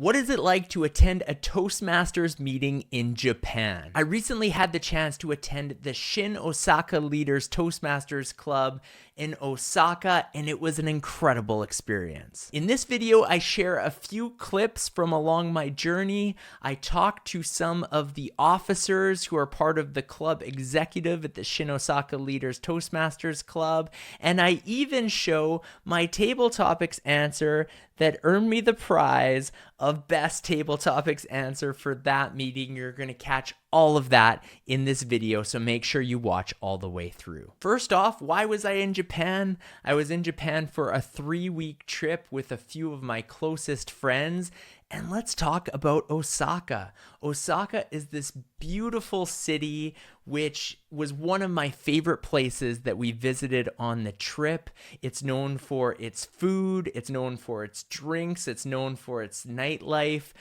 What is it like to attend a Toastmasters meeting in Japan? I recently had the chance to attend the Shin Osaka Leaders Toastmasters Club in Osaka, and it was an incredible experience. In this video, I share a few clips from along my journey. I talk to some of the officers who are part of the club executive at the Shin Osaka Leaders Toastmasters Club, and I even show my table topics answer that earned me the prize of best table topics answer for that meeting. You're going to catch all of that in this video, so make sure you watch all the way through. First off, why was I in Japan? I was in Japan for a 3-week trip with a few of my closest friends. And let's talk about Osaka. Osaka is this beautiful city, which was one of my favorite places that we visited on the trip. It's known for its food, it's known for its drinks, it's known for its nightlife.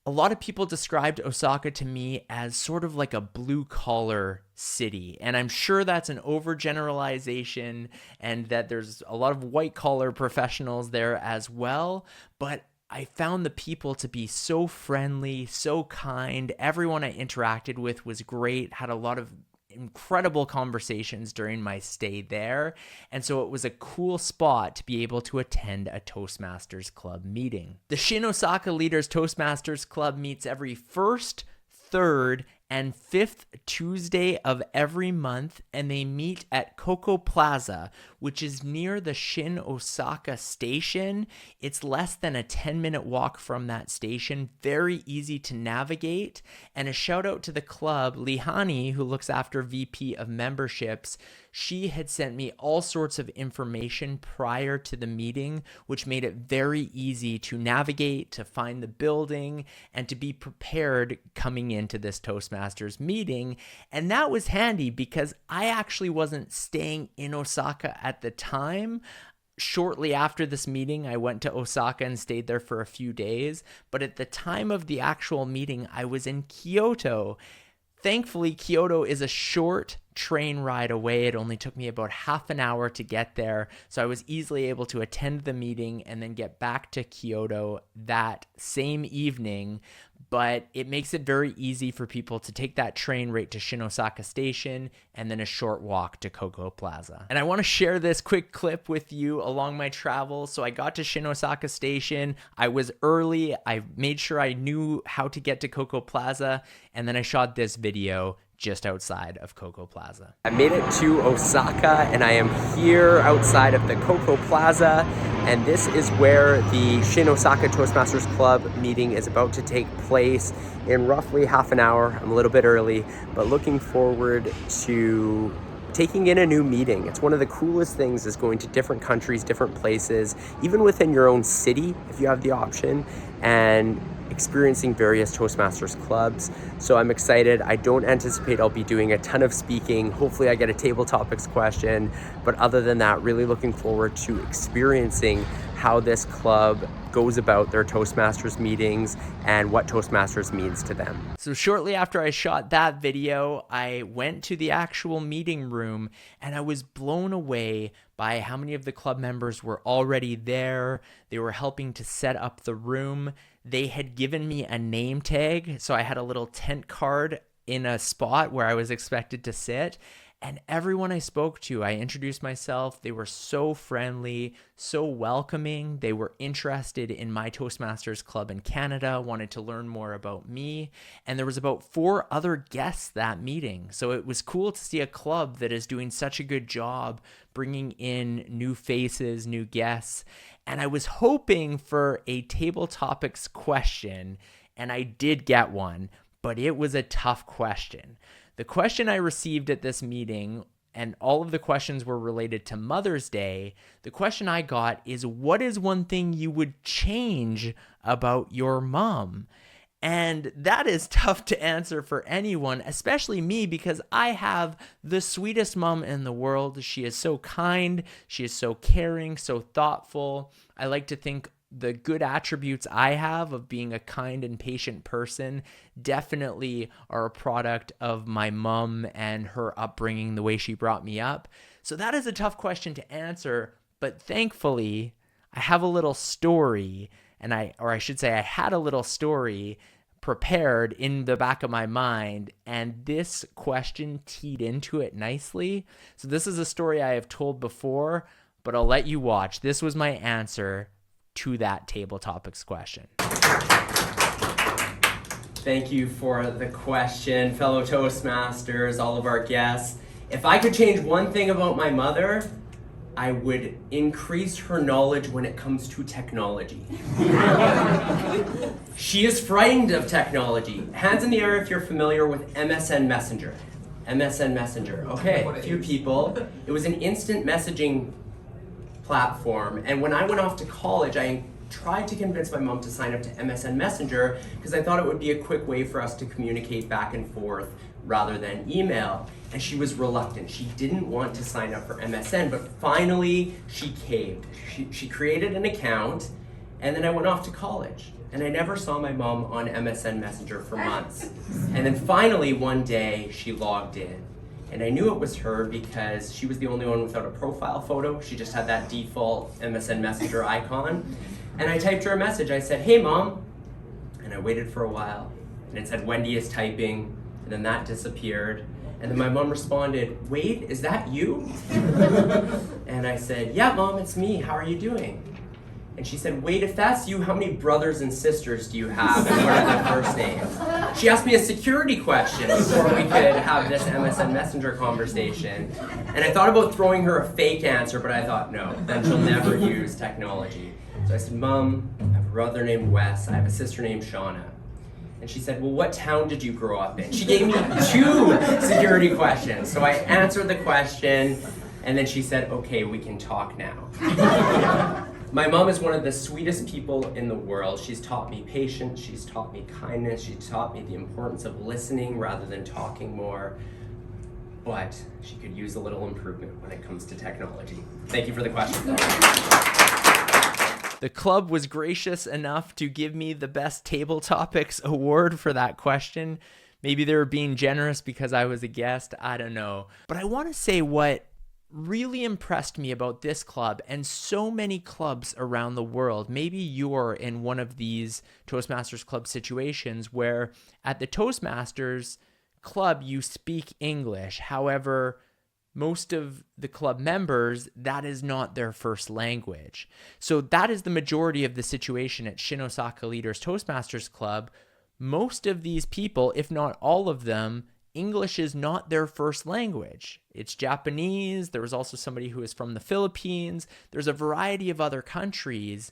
A lot of people described Osaka to me as sort of like a blue-collar city, and I'm sure that's an overgeneralization and that there's a lot of white-collar professionals there as well, but I found the people to be so friendly, so kind. Everyone I interacted with was great, had a lot of incredible conversations during my stay there. And so it was a cool spot to be able to attend a Toastmasters Club meeting. The Shin Osaka Leaders Toastmasters Club meets every first, third, and fifth Tuesday of every month, and they meet at Coco Plaza, which is near the Shin Osaka station. It's less than a 10-minute walk from that station, very easy to navigate. And a shout out to the club, Lihani, who looks after VP of memberships. She had sent me all sorts of information prior to the meeting, which made it very easy to navigate, to find the building, and to be prepared coming into this Toastmasters meeting. And that was handy because I actually wasn't staying in Osaka at the time. Shortly after this meeting, I went to Osaka and stayed there for a few days. But at the time of the actual meeting, I was in Kyoto. Thankfully, Kyoto is a short train ride away. It only took me about half an hour to get there, so I was easily able to attend the meeting and then get back to Kyoto that same evening. But it makes it very easy for people to take that train right to Shin Osaka Station and then a short walk to Coco Plaza. And I want to share this quick clip with you along my travels. So I got to Shin Osaka Station. I was early. I made sure I knew how to get to Coco Plaza, and then I shot this video just outside of Coco Plaza. I made it to Osaka, and I am here outside of the Coco Plaza, and this is where the Shin Osaka Toastmasters Club meeting is about to take place in roughly half an hour. I'm a little bit early, but looking forward to taking in a new meeting. It's one of the coolest things is going to different countries, different places, even within your own city, if you have the option, and experiencing various Toastmasters clubs. So I'm excited. I don't anticipate I'll be doing a ton of speaking. Hopefully I get a table topics question, but other than that, really looking forward to experiencing how this club goes about their Toastmasters meetings and what Toastmasters means to them. So shortly after I shot that video, I went to the actual meeting room, and I was blown away by how many of the club members were already there. They were helping to set up the room. They had given me a name tag, so I had a little tent card in a spot where I was expected to sit. And everyone I spoke to, I introduced myself. They were so friendly, so welcoming. They were interested in my Toastmasters club in Canada, wanted to learn more about me. And there was about 4 other guests that meeting. So it was cool to see a club that is doing such a good job bringing in new faces, new guests. And I was hoping for a table topics question, and I did get one, but it was a tough question. The question I received at this meeting, and all of the questions were related to Mother's Day, the question I got is, what is one thing you would change about your mom? And that is tough to answer for anyone, especially me, because I have the sweetest mom in the world. She is so kind. She is so caring, so thoughtful. I like to think the good attributes I have of being a kind and patient person definitely are a product of my mom and her upbringing, the way she brought me up. So that is a tough question to answer, but thankfully I have a little story and I should say I had a little story prepared in the back of my mind, and this question teed into it nicely. So this is a story I have told before, but I'll let you watch. This was my answer to that table topics question. Thank you for the question, fellow Toastmasters, all of our guests. If I could change one thing about my mother, I would increase her knowledge when it comes to technology. She is frightened of technology. Hands in the air if you're familiar with MSN Messenger. MSN Messenger. Okay, a few people. It was an instant messaging platform, and when I went off to college, I tried to convince my mom to sign up to MSN Messenger because I thought it would be a quick way for us to communicate back and forth rather than email. And she was reluctant. She didn't want to sign up for MSN, but finally she caved. She created an account, and then I went off to college. And I never saw my mom on MSN Messenger for months. And then finally one day she logged in. And I knew it was her because she was the only one without a profile photo. She just had that default MSN Messenger icon. And I typed her a message. I said, "Hey mom." And I waited for a while. And it said, "Wendy is typing." And then that disappeared. And then my mom responded, "Wade, is that you?" And I said, "Yeah, Mom, it's me. How are you doing?" And she said, "Wade, if that's you, how many brothers and sisters do you have, and what are their first names?" She asked me a security question before we could have this MSN Messenger conversation. And I thought about throwing her a fake answer, but I thought, no, then she'll never use technology. So I said, "Mom, I have a brother named Wes. I have a sister named Shauna." And she said, "Well, what town did you grow up in?" She gave me 2 security questions. So I answered the question, and then she said, "Okay, we can talk now." My mom is one of the sweetest people in the world. She's taught me patience, she's taught me kindness, she's taught me the importance of listening rather than talking more. But she could use a little improvement when it comes to technology. Thank you for the question. The club was gracious enough to give me the Best Table Topics award for that question. Maybe they were being generous because I was a guest. I don't know. But I want to say what really impressed me about this club and so many clubs around the world. Maybe you're in one of these Toastmasters club situations where at the Toastmasters club you speak English. However, most of the club members, that is not their first language. So that is the majority of the situation at Shin Osaka Leaders Toastmasters Club. Most of these people, if not all of them, English is not their first language. It's Japanese. There was also somebody who is from the Philippines. There's a variety of other countries,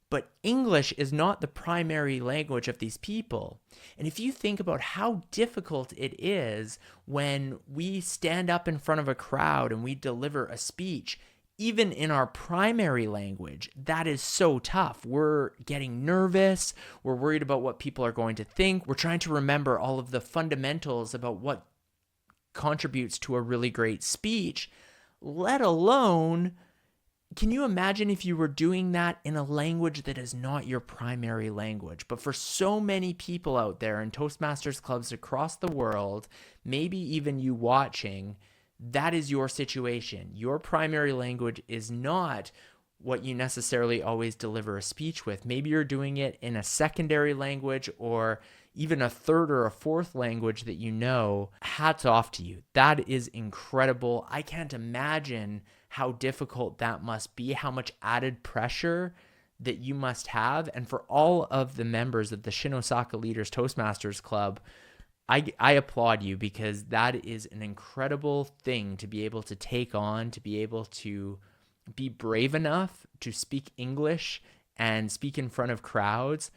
but English is not the primary language of these people. And if you think about how difficult it is when we stand up in front of a crowd and we deliver a speech, even in our primary language, that is so tough. We're getting nervous. We're worried about what people are going to think. We're trying to remember all of the fundamentals about what contributes to a really great speech, let alone, can you imagine if you were doing that in a language that is not your primary language? But for so many people out there in Toastmasters clubs across the world, maybe even you watching, that is your situation. Your primary language is not what you necessarily always deliver a speech with. Maybe you're doing it in a secondary language or even a third or a fourth language that you know. Hats off to you. That is incredible. I can't imagine how difficult that must be, how much added pressure that you must have. And for all of the members of the Shin Osaka Leaders Toastmasters Club, I applaud you, because that is an incredible thing to be able to take on, to be able to be brave enough to speak English and speak in front of crowds.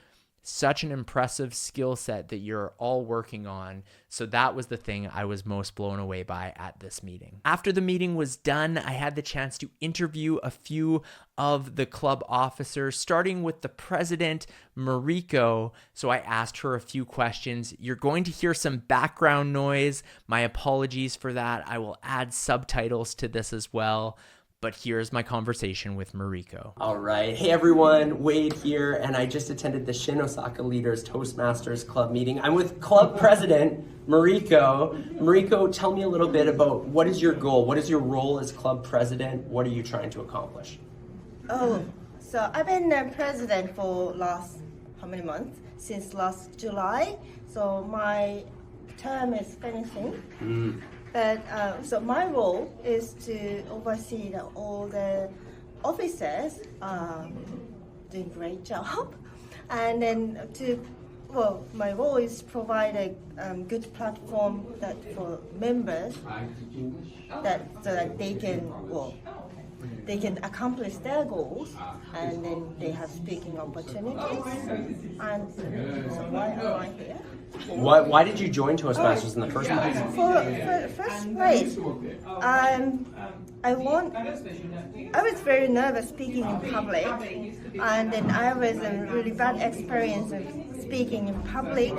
Such an impressive skill set that you're all working on. So that was the thing I was most blown away by at this meeting. After the meeting was done, I had the chance to interview a few of the club officers, starting with the president, Mariko. So I asked her a few questions. You're going to hear some background noise. My apologies for that. I will add subtitles to this as well. But here's my conversation with Mariko. All right. Hey, everyone. Wade here, and I just attended the Shin Osaka Leaders Toastmasters Club meeting. I'm with Club President Mariko. Mariko, tell me a little bit about what is your goal? What is your role as Club President? What are you trying to accomplish? Oh, So I've been the president for last how many months? Since last July. So my term is finishing. But so my role is to oversee all the officers doing a great job, and then my role is provide a good platform that for members that so that they can accomplish their goals, and then they have speaking opportunities. And so why am I here? Why did you join Toastmasters in the first place? For first place, I was very nervous speaking in public, and then I was a really bad experience of speaking in public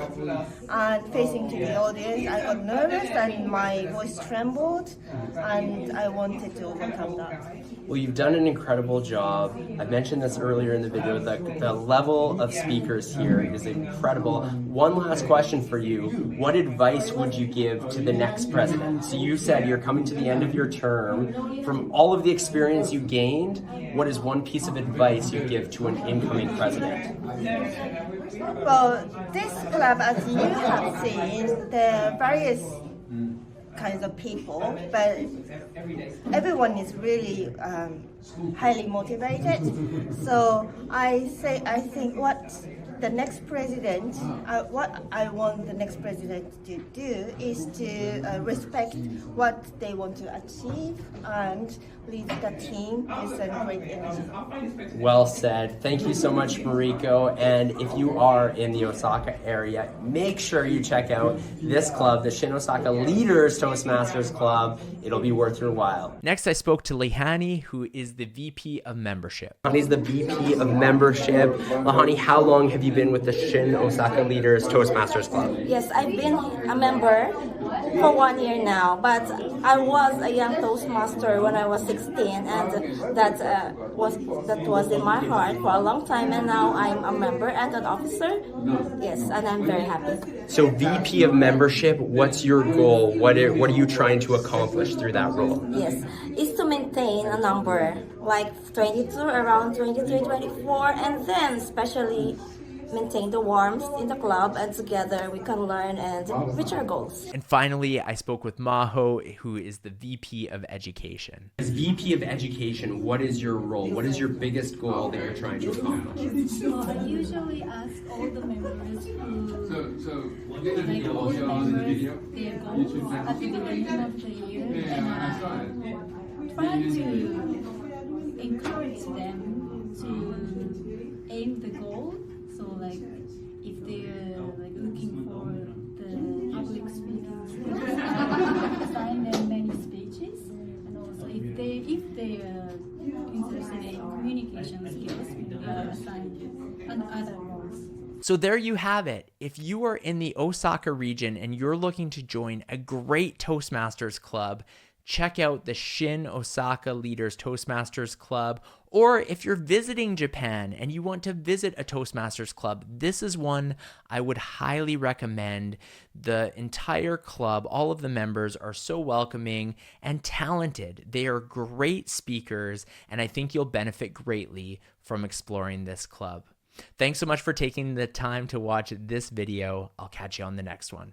and facing to the audience. I got nervous and my voice trembled, and I wanted to overcome that. Well, you've done an incredible job. I mentioned this earlier in the video, the level of speakers here is incredible. One last question for you. What advice would you give to the next president? So you said you're coming to the end of your term. From all of the experience you gained, what is one piece of advice you give to an incoming president? Well, this club, as you have seen, there are various kinds of people, but everyone is really highly motivated. So I think what the next president, what I want the next president to do is to respect what they want to achieve and lead the team with a great energy. Well said. Thank you so much, Mariko. And if you are in the Osaka area, make sure you check out this club, the Shin Osaka Leaders Toastmasters Club. It'll be worth your while. Next, I spoke to Lehani, who is the VP of Membership. Lahani's the VP of Membership. Lahani, how long have you been with the Shin Osaka Leaders Toastmasters Club? Yes, I've been a member for 1 year now, but I was a young Toastmaster when I was 16, and that was in my heart for a long time, and now I'm a member and an officer. Yes, and I'm very happy. So VP of Membership, what's your goal? What are you trying to accomplish through that role? Yes, it's to maintain a number like 22, around 23, 24, and then especially maintain the warmth in the club, and together we can learn and reach our goals. And finally, I spoke with Maho, who is the VP of Education. As VP of Education, what is your role? What is your biggest goal that you're trying to accomplish? So I usually ask all the members who, like all the members, their goals at the beginning of the year, and try to encourage them to aim the goal. So like if they're like looking for the public speaking skills, assign them many speeches, and also if they are interested in communication skills, assign other roles. So there you have it. If you are in the Osaka region and you're looking to join a great Toastmasters club, check out the Shin Osaka Leaders Toastmasters Club. Or if you're visiting Japan and you want to visit a Toastmasters club, this is one I would highly recommend. The entire club, all of the members are so welcoming and talented. They are great speakers, and I think you'll benefit greatly from exploring this club. Thanks so much for taking the time to watch this video. I'll catch you on the next one.